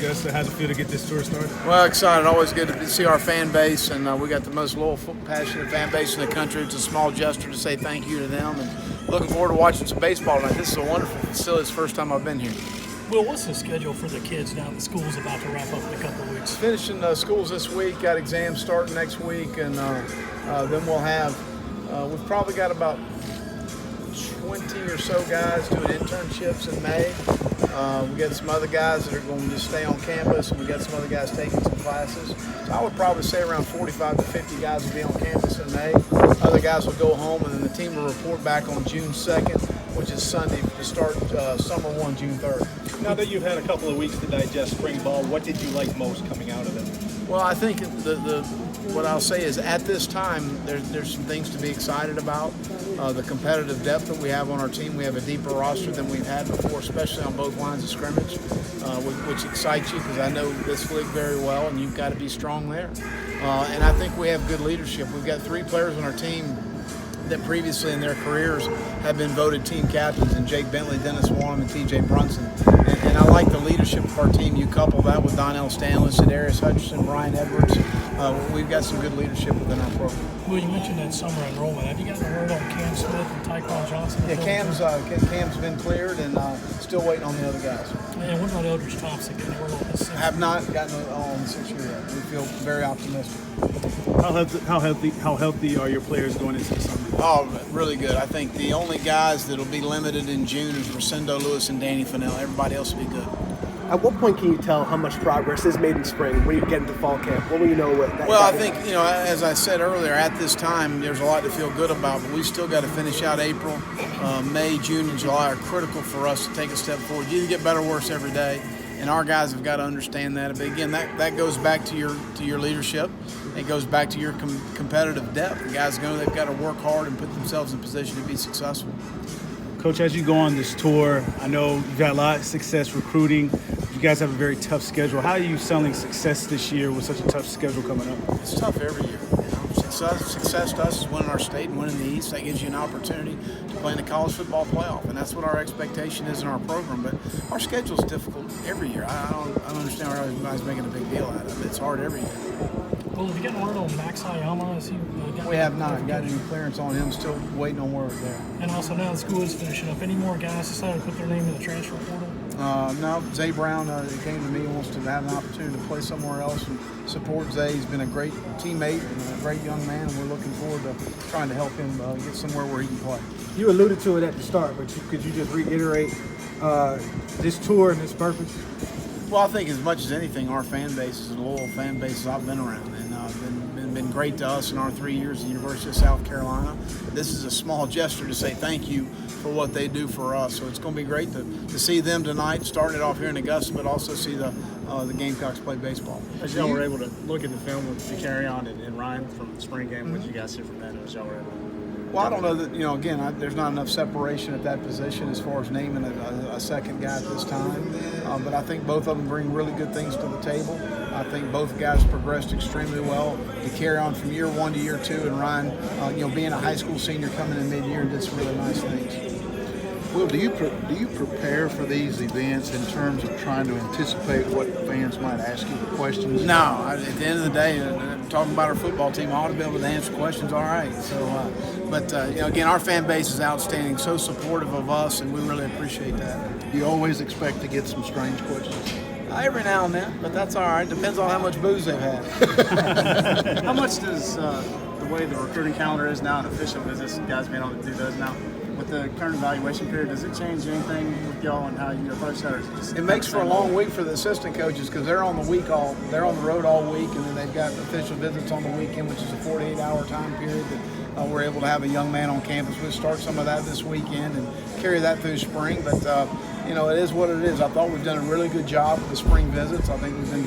Gus. How's it feel to get this tour started? Well, excited. Always good to see our fan base, and we got the most loyal, passionate fan base in the country. It's a small gesture to say thank you to them, and looking forward to watching some baseball tonight. This is a wonderful facility. It's the first time I've been here. Well, what's the schedule for the kids now that school's about to wrap up in a couple of weeks? Finishing schools this week, got exams starting next week, and then we'll have, we've probably got about 20 or so guys doing internships in May. We got some other guys that are going to just stay on campus, and we got some other guys taking some classes. So I would probably say around 45 to 50 guys will be on campus in May. Other guys will go home, and then the team will report back on June 2nd, which is Sunday, to start Summer 1, June 3rd. Now that you've had a couple of weeks to digest spring ball, what did you like most coming out of it? Well, I think what I'll say is at this time, there's some things to be excited about. The competitive depth that we have on our team. We have a deeper roster than we've had before, especially on both lines of scrimmage, which excites you because I know this league very well, and you've got to be strong there. And I think we have good leadership. We've got 3 players on our team that previously in their careers have been voted team captains, and Jake Bentley, Dennis Wanham, and TJ Brunson. And I like the leadership of our team. You couple that with Donnell Stanley, Darius Hutchinson, Brian Edwards. We've got some good leadership within our program. Well, you mentioned that summer enrollment. Have you gotten a word on Cam Smith and Tyquan Johnson? Yeah, Cam's been cleared, and still waiting on the other guys. And what about Eldridge Thompson getting a word on this? I have not gotten on the 6 year yet. We feel very optimistic. How healthy are your players going into the summer? Oh, really good. I think the only guys that'll be limited in June is Rosendo Lewis and Danny Fennell. Everybody else will be good. At what point can you tell how much progress is made in spring when you get into fall camp? When will you know what that Well, I think, as I said earlier, at this time, there's a lot to feel good about, but we still got to finish out April. May, June, and July are critical for us to take a step forward. You get better or worse every day, and our guys have got to understand that. But again, that goes back to your leadership. It goes back to your competitive depth. The guys know they've got to work hard and put themselves in position to be successful. Coach, as you go on this tour, I know you've had a lot of success recruiting. You guys have a very tough schedule. How are you selling success this year with such a tough schedule coming up? It's tough every year. Success to us is winning our state and winning the East. That gives you an opportunity to play in the college football playoff, and that's what our expectation is in our program. But our schedule is difficult every year. I don't understand why everybody's making a big deal out of it. It's hard every year. Well, have you gotten word on Max Hayama? We have not got any clearance on him. Still waiting on word there. And also now the school is finishing up. Any more guys decided to put their name in the transfer portal? No, Zay Brown came to me and wants to have an opportunity to play somewhere else and support Zay. He's been a great teammate and a great young man, and we're looking forward to trying to help him get somewhere where he can play. You alluded to it at the start, but could you just reiterate this tour and its purpose? Well, I think as much as anything, our fan base is a loyal fan base I've been around, and been great to us in our 3 years at the University of South Carolina. This is a small gesture to say thank you for what they do for us. So it's going to be great to see them tonight, starting it off here in Augusta, but also see the Gamecocks play baseball. As y'all were able to look at the film with the carry on and Ryan from the spring game, what did you guys see from that as y'all were able to? Well, I don't know that, again, there's not enough separation at that position as far as naming a second guy at this time. But I think both of them bring really good things to the table. I think both guys progressed extremely well to carry on from year 1 to year 2. And Ryan, being a high school senior coming in mid-year, did some really nice things. Will, do you prepare for these events in terms of trying to anticipate what fans might ask you the questions? No, at the end of the day, talking about our football team, I ought to be able to answer questions all right. So, again, our fan base is outstanding, so supportive of us, and we really appreciate that. Do you always expect to get some strange questions? Every now and then, but that's all right. Depends on how much booze they've had. How much does the way the recruiting calendar is now and official visits, guys being able to do those now, with the current evaluation period, does it change anything with y'all and how you approach that? Or is it just it makes for a long week for the assistant coaches because they're on the road all week, and then they've got official visits on the weekend, which is a 48-hour time period that we're able to have a young man on campus. We'll start some of that this weekend and carry that through spring. But it is what it is. I thought we've done a really good job with the spring visits. I think we've been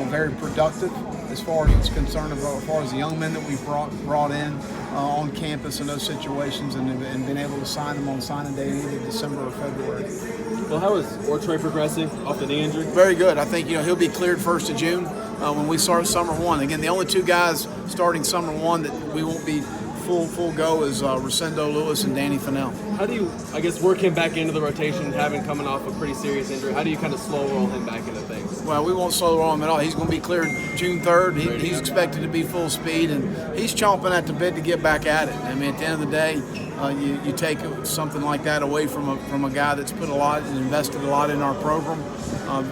very productive as far as it's concerned, as far as the young men that we've brought in on campus in those situations, and been able to sign them on signing day in either December or February. Well, how is Ortroy progressing off the knee injury? Very good. I think he'll be cleared 1st of June when we start Summer 1. Again, the only 2 guys starting Summer 1 that we won't be full go is Rosendo Lewis and Danny Fennell. How do you, work him back into the rotation, having coming off a pretty serious injury? How do you kind of slow roll him back into things? Well, we won't slow roll him at all. He's going to be cleared June 3rd. He's expected to be full speed, and he's chomping at the bit to get back at it. I mean, at the end of the day, you take something like that away from a guy that's put a lot and invested a lot in our program,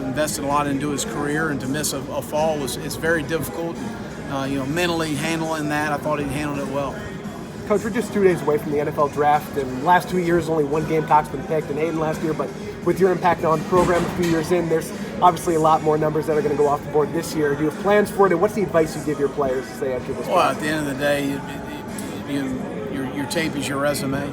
invested a lot into his career, and to miss a fall it's very difficult. Mentally handling that, I thought he handled it well. Coach, we're just 2 days away from the NFL draft, and last 2 years only one Gamecock's been picked, and Hayden last year, but with your impact on the program a few years in, there's obviously a lot more numbers that are going to go off the board this year. Do you have plans for it, and what's the advice you give your players to say after this? Well, at the end of the day, your tape is your resume,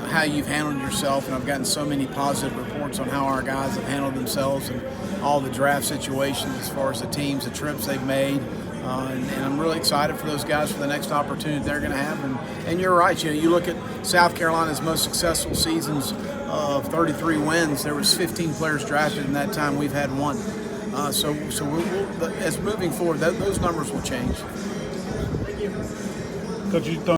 how you've handled yourself, and I've gotten so many positive reports on how our guys have handled themselves and all the draft situations as far as the teams, the trips they've made. And I'm really excited for those guys for the next opportunity they're going to have. And you're right. You look at South Carolina's most successful seasons of 33 wins. There was 15 players drafted in that time. We've had one. So as moving forward, those numbers will change. Coach, you